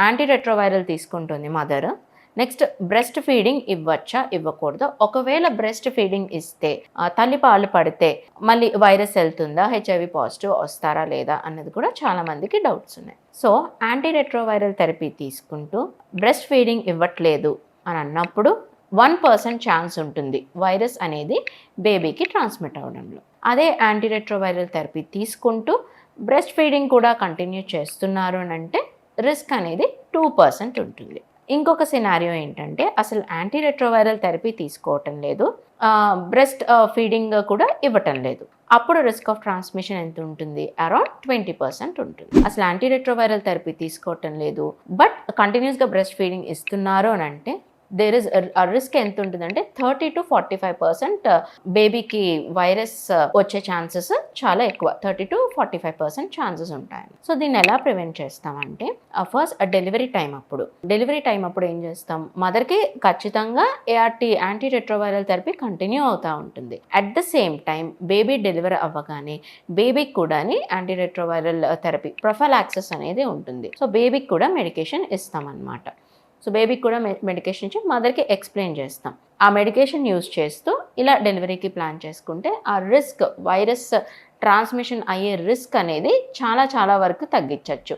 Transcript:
Antiretroviral తీసుకుంటుంది mother. Next breastfeeding ఇవ్వచ్చా? ఇవ్వకూడదా? ఒకవేళ బ్రెస్ట్ ఫీడింగ్ ఇస్తే తల్లి పాలు పడితే మళ్ళీ వైరస్ వెళ్తుందా? హెచ్ఐవి పాజిటివ్ వస్తారా లేదా అన్నది కూడా చాలామందికి డౌట్స్ ఉన్నాయి. సో యాంటీరెట్రోవైరల్ థెరపీ తీసుకుంటూ బ్రెస్ట్ ఫీడింగ్ ఇవ్వట్లేదు అని అన్నప్పుడు 1% ఛాన్స్ ఉంటుంది వైరస్ అనేది బేబీకి ట్రాన్స్మిట్ అవ్వడంలో. అదే యాంటీరెట్రోవైరల్ థెరపీ తీసుకుంటూ బ్రెస్ట్ ఫీడింగ్ కూడా కంటిన్యూ చేస్తున్నారు అని అంటే రిస్క్ అనేది 2% ఉంటుంది. ఇంకొక సినారియో ఏంటంటే అసలు యాంటీరెట్రోవైరల్ థెరపీ తీసుకోవటం లేదు, బ్రెస్ట్ ఫీడింగ్ కూడా ఇవ్వటం లేదు. అప్పుడు రిస్క్ ఆఫ్ ట్రాన్స్మిషన్ ఎంత ఉంటుంది? అరౌండ్ 20% ఉంటుంది. అసలు యాంటీరెట్రోవైరల్ థెరపీ తీసుకోవటం లేదు బట్ కంటిన్యూస్గా బ్రెస్ట్ ఫీడింగ్ ఇస్తున్నారు అని అంటే దేర్ ఇస్ రిస్క్ ఎంత ఉంటుందంటే 30 to 45% బేబీకి వైరస్ వచ్చే ఛాన్సెస్ చాలా ఎక్కువ. 30 to 45% ఛాన్సెస్ ఉంటాయి. సో దీన్ని ఎలా ప్రివెంట్ చేస్తామంటే ఫస్ట్ డెలివరీ టైం అప్పుడు ఏం చేస్తాం, మదర్కి ఖచ్చితంగా ఏఆర్టీ యాంటీరెట్రోవైరల్ థెరపీ కంటిన్యూ అవుతూ ఉంటుంది. At the same time baby delivery అవ్వగానే బేబీకి కూడా యాంటీరెట్రోవైరల్ థెరపీ ప్రొఫైలాక్సిస్ అనేది ఉంటుంది. సో బేబీకి కూడా మెడికేషన్ ఇస్తామన్నమాట. సో బేబీకి కూడా మెడికేషన్ ఇచ్చి మదర్కి ఎక్స్ప్లెయిన్ చేస్తాం. ఆ మెడికేషన్ యూజ్ చేస్తూ ఇలా డెలివరీకి ప్లాన్ చేసుకుంటే ఆ రిస్క్, వైరస్ ట్రాన్స్మిషన్ అయ్యే రిస్క్ అనేది చాలా వరకు తగ్గించవచ్చు.